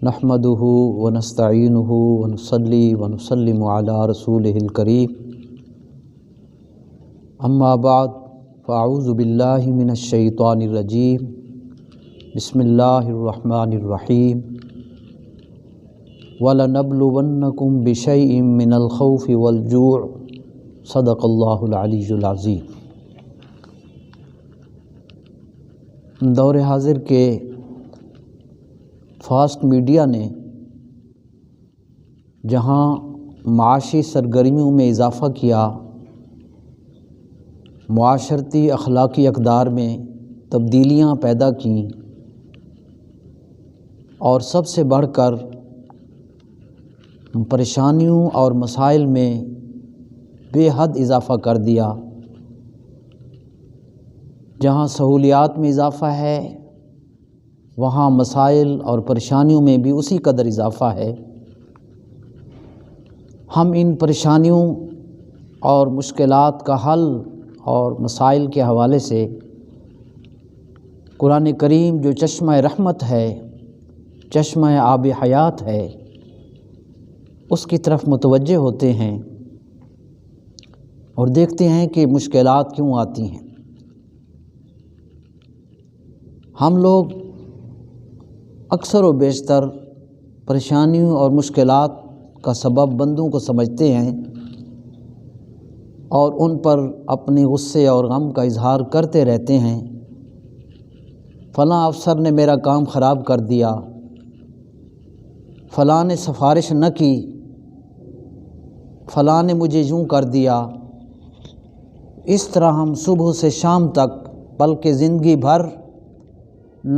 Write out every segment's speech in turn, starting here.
نحمده ونستعینه ونصلی ونسلم علی رسوله الکریم اما بعد فاعوذ باللہ من الشیطان الرجیم بسم اللہ الرحمن الرحیم وَلَنَبْلُوَنَّكُمْ بِشَيْءٍ مِّنَ الْخَوْفِ وَالْجُوعِ صدق اللہ العلی العظیم۔ دور حاضر کے فاسٹ میڈیا نے جہاں معاشی سرگرمیوں میں اضافہ کیا، معاشرتی اخلاقی اقدار میں تبدیلیاں پیدا کیں، اور سب سے بڑھ کر پریشانیوں اور مسائل میں بے حد اضافہ کر دیا۔ جہاں سہولیات میں اضافہ ہے وہاں مسائل اور پریشانیوں میں بھی اسی قدر اضافہ ہے۔ ہم ان پریشانیوں اور مشکلات کا حل اور مسائل کے حوالے سے قرآن کریم جو چشمہ رحمت ہے، چشمہ آب حیات ہے، اس کی طرف متوجہ ہوتے ہیں اور دیکھتے ہیں کہ مشکلات کیوں آتی ہیں۔ ہم لوگ اکثر و بیشتر پریشانیوں اور مشکلات کا سبب بندوں کو سمجھتے ہیں اور ان پر اپنے غصے اور غم کا اظہار کرتے رہتے ہیں۔ فلاں افسر نے میرا کام خراب کر دیا، فلاں نے سفارش نہ کی، فلاں نے مجھے یوں کر دیا۔ اس طرح ہم صبح سے شام تک بلکہ زندگی بھر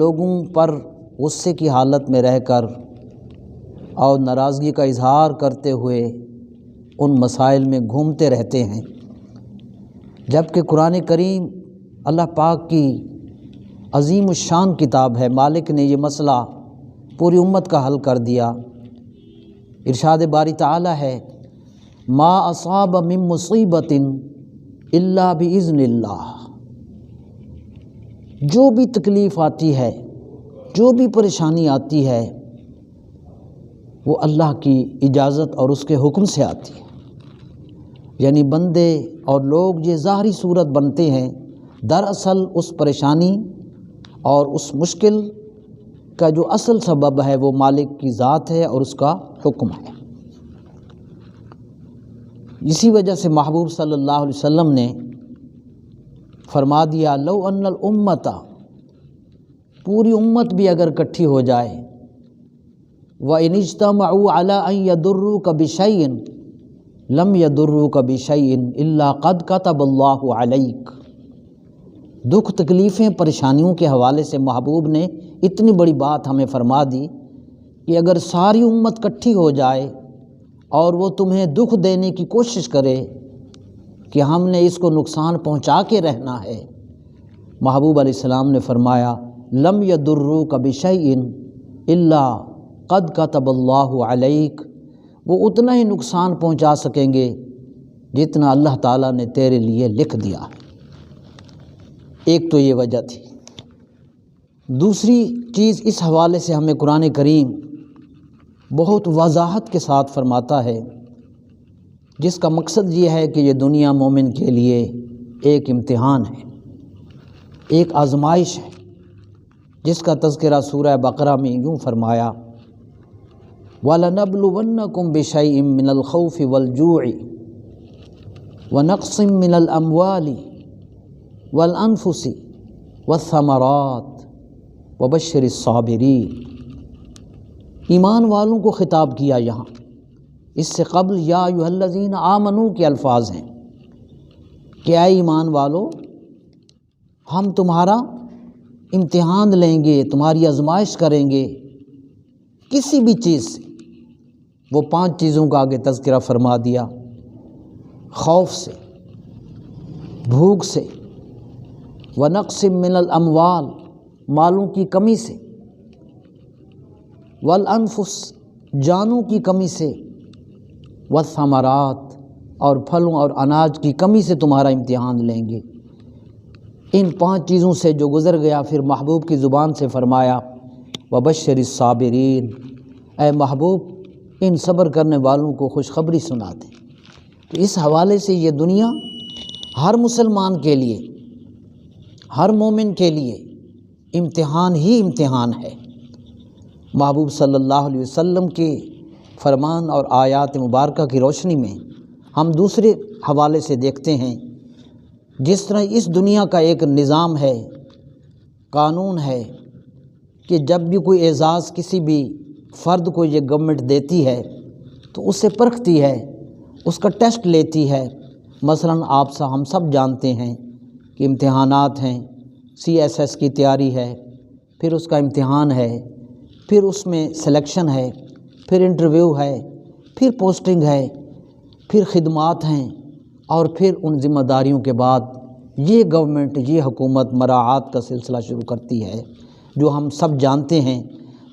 لوگوں پر غصے کی حالت میں رہ کر اور ناراضگی کا اظہار کرتے ہوئے ان مسائل میں گھومتے رہتے ہیں، جبکہ قرآن کریم اللہ پاک کی عظیم الشان کتاب ہے۔ مالک نے یہ مسئلہ پوری امت کا حل کر دیا۔ ارشاد باری تعالی ہے، ما اصاب من مصیبت الا باذن اللہ۔ جو بھی تکلیف آتی ہے، جو بھی پریشانی آتی ہے، وہ اللہ کی اجازت اور اس کے حکم سے آتی ہے۔ یعنی بندے اور لوگ یہ ظاہری صورت بنتے ہیں، دراصل اس پریشانی اور اس مشکل کا جو اصل سبب ہے وہ مالک کی ذات ہے اور اس کا حکم ہے۔ اسی وجہ سے محبوب صلی اللہ علیہ وسلم نے فرما دیا، لو ان الامت، پوری امت بھی اگر اکٹھی ہو جائے، وَإِنِ اجْتَمَعُوا عَلَىٰ أَن يَضُرُّوكَ بِشَيْءٍ لَمْ يَضُرُّوكَ بِشَيْءٍ إِلَّا قَدْ كَتَبَ اللَّهُ عَلَيْكَ۔ دکھ تکلیفیں پریشانیوں کے حوالے سے محبوب نے اتنی بڑی بات ہمیں فرما دی کہ اگر ساری امت اکٹھی ہو جائے اور وہ تمہیں دکھ دینے کی کوشش کرے کہ ہم نے اس کو نقصان پہنچا کے رہنا ہے، محبوب علیہ السلام نے فرمایا، لم یضروک بشیء الا قد کتب اللہ علیک، وہ اتنا ہی نقصان پہنچا سکیں گے جتنا اللہ تعالیٰ نے تیرے لیے لکھ دیا۔ ایک تو یہ وجہ تھی۔ دوسری چیز اس حوالے سے ہمیں قرآن کریم بہت وضاحت کے ساتھ فرماتا ہے، جس کا مقصد یہ ہے کہ یہ دنیا مومن کے لیے ایک امتحان ہے، ایک آزمائش ہے، جس کا تذکرہ سورہ بقرہ میں یوں فرمایا، وَلَنَبْلُوَنَّكُمْ بِشَيْءٍ مِّنَ الْخَوْفِ وَالْجُوعِ وَنَقْصٍ مِّنَ الْأَمْوَالِ وَالْأَنفُسِ وَالثَّمَرَاتِ وَبَشِّرِ الصَّابِرِينَ۔ ایمان والوں کو خطاب کیا یہاں، اس سے قبل یا ایھا الذین آمنوا کے الفاظ ہیں کہ اے ایمان والو، ہم تمہارا امتحان لیں گے، تمہاری آزمائش کریں گے کسی بھی چیز سے۔ وہ 5 چیزوں کا آگے تذکرہ فرما دیا، خوف سے، بھوک سے، ونقص من الاموال، مالوں کی کمی سے، والانفس، جانوں کی کمی سے، والثمرات، اور پھلوں اور اناج کی کمی سے تمہارا امتحان لیں گے۔ ان 5 چیزوں سے جو گزر گیا، پھر محبوب کی زبان سے فرمایا، وبشر الصابرین، اے محبوب ان صبر کرنے والوں کو خوشخبری سنا دیں۔ تو اس حوالے سے یہ دنیا ہر مسلمان کے لیے، ہر مومن کے لیے امتحان ہی امتحان ہے۔ محبوب صلی اللہ علیہ وسلم کے فرمان اور آیات مبارکہ کی روشنی میں ہم دوسرے حوالے سے دیکھتے ہیں، جس طرح اس دنیا کا ایک نظام ہے، قانون ہے کہ جب بھی کوئی اعزاز کسی بھی فرد کو یہ گورنمنٹ دیتی ہے تو اسے پرکھتی ہے، اس کا ٹیسٹ لیتی ہے۔ مثلاً ہم سب جانتے ہیں کہ امتحانات ہیں، CSS کی تیاری ہے، پھر اس کا امتحان ہے، پھر اس میں سلیکشن ہے، پھر انٹرویو ہے، پھر پوسٹنگ ہے، پھر خدمات ہیں، اور پھر ان ذمہ داریوں کے بعد یہ گورنمنٹ، یہ حکومت مراعات کا سلسلہ شروع کرتی ہے، جو ہم سب جانتے ہیں۔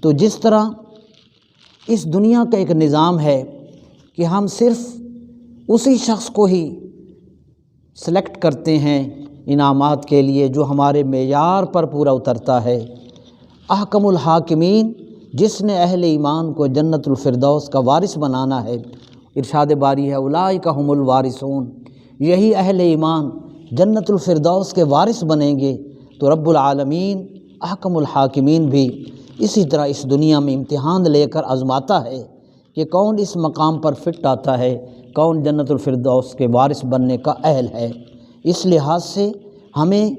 تو جس طرح اس دنیا کا ایک نظام ہے کہ ہم صرف اسی شخص کو ہی سلیکٹ کرتے ہیں انعامات کے لیے جو ہمارے معیار پر پورا اترتا ہے۔ احکم الحاکمین، جس نے اہل ایمان کو جنت الفردوس کا وارث بنانا ہے، ارشاد باری ہے اولئک هم الوارثون، یہی اہل ایمان جنت الفردوس کے وارث بنیں گے۔ تو رب العالمین احکم الحاکمین بھی اسی طرح اس دنیا میں امتحان لے کر آزماتا ہے کہ کون اس مقام پر فٹ آتا ہے، کون جنت الفردوس کے وارث بننے کا اہل ہے۔ اس لحاظ سے ہمیں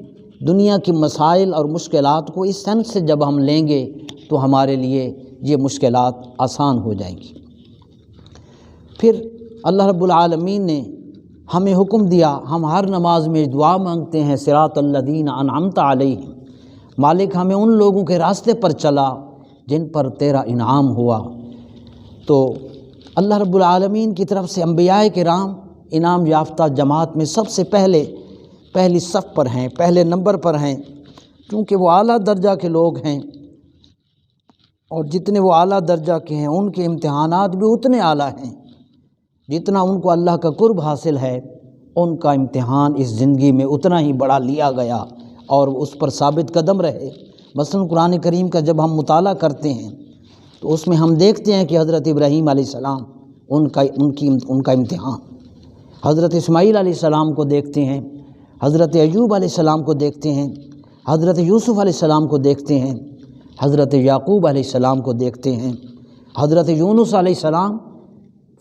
دنیا کی مسائل اور مشکلات کو اس سنس سے جب ہم لیں گے تو ہمارے لیے یہ مشکلات آسان ہو جائیں گی۔ پھر اللہ رب العالمین نے ہمیں حکم دیا، ہم ہر نماز میں دعا مانگتے ہیں صراط الذین انعمت علیہم، مالک ہمیں ان لوگوں کے راستے پر چلا جن پر تیرا انعام ہوا۔ تو اللہ رب العالمین کی طرف سے انبیاء کرام انعام یافتہ جماعت میں سب سے پہلی صف پر ہیں، پہلے نمبر پر ہیں، کیونکہ وہ اعلیٰ درجہ کے لوگ ہیں، اور جتنے وہ اعلیٰ درجہ کے ہیں ان کے امتحانات بھی اتنے اعلیٰ ہیں، جتنا ان کو اللہ کا قرب حاصل ہے ان کا امتحان اس زندگی میں اتنا ہی بڑا لیا گیا اور اس پر ثابت قدم رہے۔ مثلا قرآن کریم کا جب ہم مطالعہ کرتے ہیں تو اس میں ہم دیکھتے ہیں کہ حضرت ابراہیم علیہ السلام ان کا امتحان، حضرت اسماعیل علیہ السلام کو دیکھتے ہیں، حضرت ایوب علیہ السلام کو دیکھتے ہیں، حضرت یوسف علیہ السلام کو دیکھتے ہیں، حضرت یعقوب علیہ السلام کو دیکھتے ہیں، حضرت یونس علیہ السلام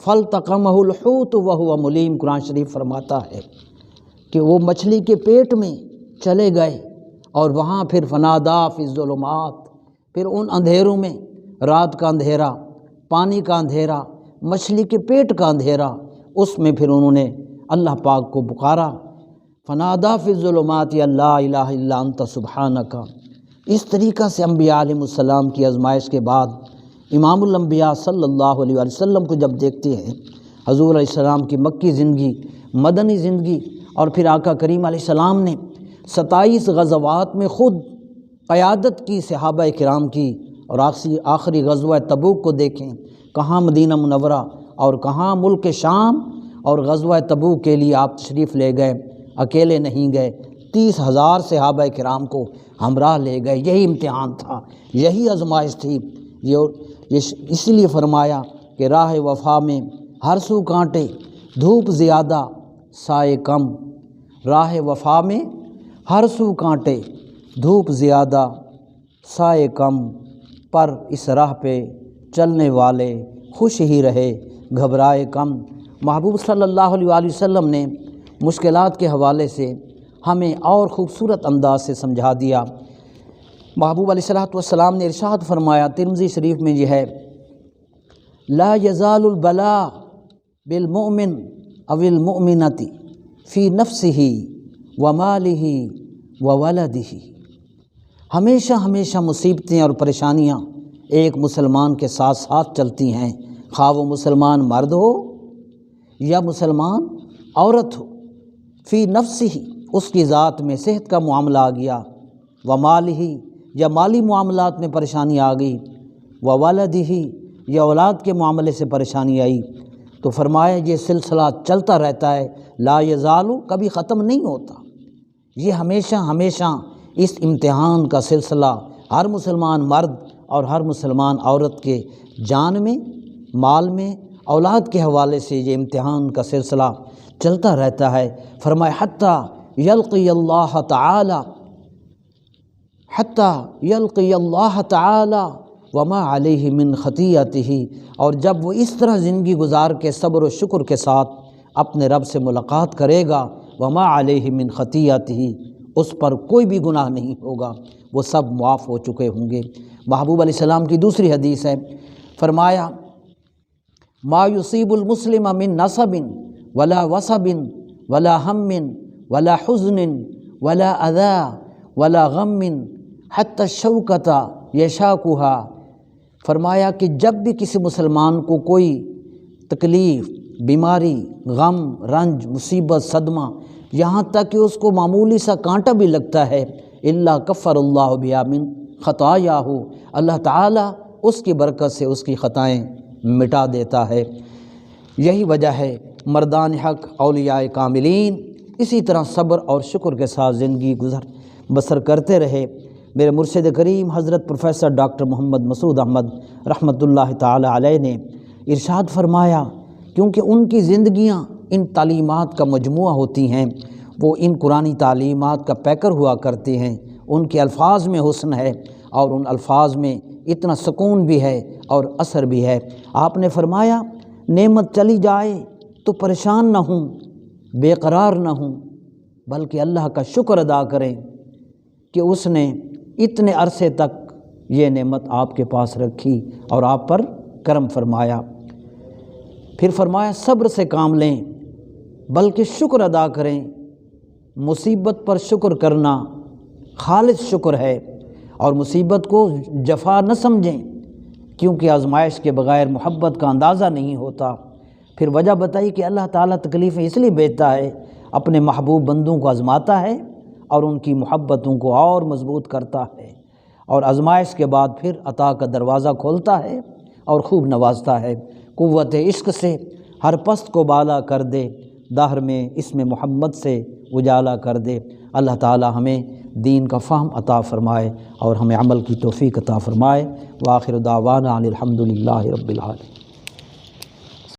فَالْتَقَمَهُ الْحُوتُ وَهُوَ مُلِيمٌ، قرآن شریف فرماتا ہے کہ وہ مچھلی کے پیٹ میں چلے گئے اور وہاں پھر فنادا فی الظلمات، پھر ان اندھیروں میں، رات کا اندھیرا، پانی کا اندھیرا، مچھلی کے پیٹ کا اندھیرا، اس میں پھر انہوں نے اللہ پاک کو پکارا، فنادا فی الظلمات لا الہ الا انت سبحانک۔ اس طریقہ سے انبیاء علیہ السلام کی آزمائش کے بعد امام الانبیاء صلی اللہ علیہ وسلم کو جب دیکھتے ہیں، حضور علیہ السلام کی مکی زندگی، مدنی زندگی، اور پھر آقا کریم علیہ السلام نے 27 غزوات میں خود قیادت کی صحابہ کرام کی، اور آخری غزوہ تبوک کو دیکھیں، کہاں مدینہ منورہ اور کہاں ملک شام، اور غزوہ تبوک کے لیے آپ تشریف لے گئے، اکیلے نہیں گئے، 30,000 صحابہ کرام کو ہمراہ لے گئے۔ یہی امتحان تھا، یہی آزمائش تھی۔ اس لیے فرمایا کہ راہ وفا میں ہر سو کانٹے، دھوپ زیادہ سائے کم، راہ وفا میں ہر سو کانٹے، دھوپ زیادہ سائے کم، پر اس راہ پہ چلنے والے خوش ہی رہے گھبرائے کم۔ محبوب صلی اللہ علیہ وآلہ وسلم نے مشکلات کے حوالے سے ہمیں اور خوبصورت انداز سے سمجھا دیا۔ محبوب علیہ السلام نے ارشاد فرمایا، ترمذی شریف میں یہ ہے، لا یزال البلاء بالمؤمن او المؤمنۃ فی نفسہ ومالہ وولدہ، ہمیشہ مصیبتیں اور پریشانیاں ایک مسلمان کے ساتھ ساتھ چلتی ہیں، خواہ وہ مسلمان مرد ہو یا مسلمان عورت ہو۔ فی نفسہ، اس کی ذات میں صحت کا معاملہ آ گیا، ومالہ، یا مالی معاملات میں پریشانی آ گئی، وولدہ، یا اولاد کے معاملے سے پریشانی آئی، تو فرمایا یہ سلسلہ چلتا رہتا ہے، لا یزال، کبھی ختم نہیں ہوتا۔ یہ ہمیشہ اس امتحان کا سلسلہ ہر مسلمان مرد اور ہر مسلمان عورت کے جان میں، مال میں، اولاد کے حوالے سے یہ امتحان کا سلسلہ چلتا رہتا ہے۔ فرمائے حتیٰ یلقی اللہ تعالی، حتیٰ یلقی اللہ تعالی وما علیہ من خطیئتہ، اور جب وہ اس طرح زندگی گزار کے صبر و شکر کے ساتھ اپنے رب سے ملاقات کرے گا، وما علیہ من خطیئتہ، اس پر کوئی بھی گناہ نہیں ہوگا، وہ سب معاف ہو چکے ہوں گے۔ محبوب علیہ السلام کی دوسری حدیث ہے، فرمایا ما یصیب المسلم من نصب ولا وصب ولا ہم ولا حزن ولا اذی ولا غم حتی الشوکۃ یشاکها، فرمایا کہ جب بھی کسی مسلمان کو کوئی تکلیف، بیماری، غم، رنج، مصیبت، صدمہ، یہاں تک کہ اس کو معمولی سا کانٹا بھی لگتا ہے، الا کفر اللہ بہا من خطایاہ، اللہ تعالیٰ اس کی برکت سے اس کی خطائیں مٹا دیتا ہے۔ یہی وجہ ہے مردان حق، اولیاء کاملین اسی طرح صبر اور شکر کے ساتھ زندگی بسر کرتے رہے۔ میرے مرشد کریم حضرت پروفیسر ڈاکٹر محمد مسعود احمد رحمۃ اللہ تعالی علیہ نے ارشاد فرمایا، کیونکہ ان کی زندگیاں ان تعلیمات کا مجموعہ ہوتی ہیں، وہ ان قرآنی تعلیمات کا پیکر ہوا کرتے ہیں، ان کے الفاظ میں حسن ہے اور ان الفاظ میں اتنا سکون بھی ہے اور اثر بھی ہے۔ آپ نے فرمایا نعمت چلی جائے تو پریشان نہ ہوں، بے قرار نہ ہوں، بلکہ اللہ کا شکر ادا کریں کہ اس نے اتنے عرصے تک یہ نعمت آپ کے پاس رکھی اور آپ پر کرم فرمایا۔ پھر فرمایا صبر سے کام لیں بلکہ شکر ادا کریں، مصیبت پر شکر کرنا خالص شکر ہے، اور مصیبت کو جفا نہ سمجھیں، کیونکہ آزمائش کے بغیر محبت کا اندازہ نہیں ہوتا۔ پھر وجہ بتائی کہ اللہ تعالیٰ تکلیفیں اس لیے بھیجتا ہے، اپنے محبوب بندوں کو آزماتا ہے اور ان کی محبتوں کو اور مضبوط کرتا ہے، اور آزمائش کے بعد پھر عطا کا دروازہ کھولتا ہے اور خوب نوازتا ہے۔ قوت عشق سے ہر پست کو بالا کر دے، دہر میں اس میں محمد سے اجالا کر دے۔ اللہ تعالی ہمیں دین کا فہم عطا فرمائے اور ہمیں عمل کی توفیق عطا فرمائے۔ وآخر دعوانا ان الحمد للہ رب العالمین۔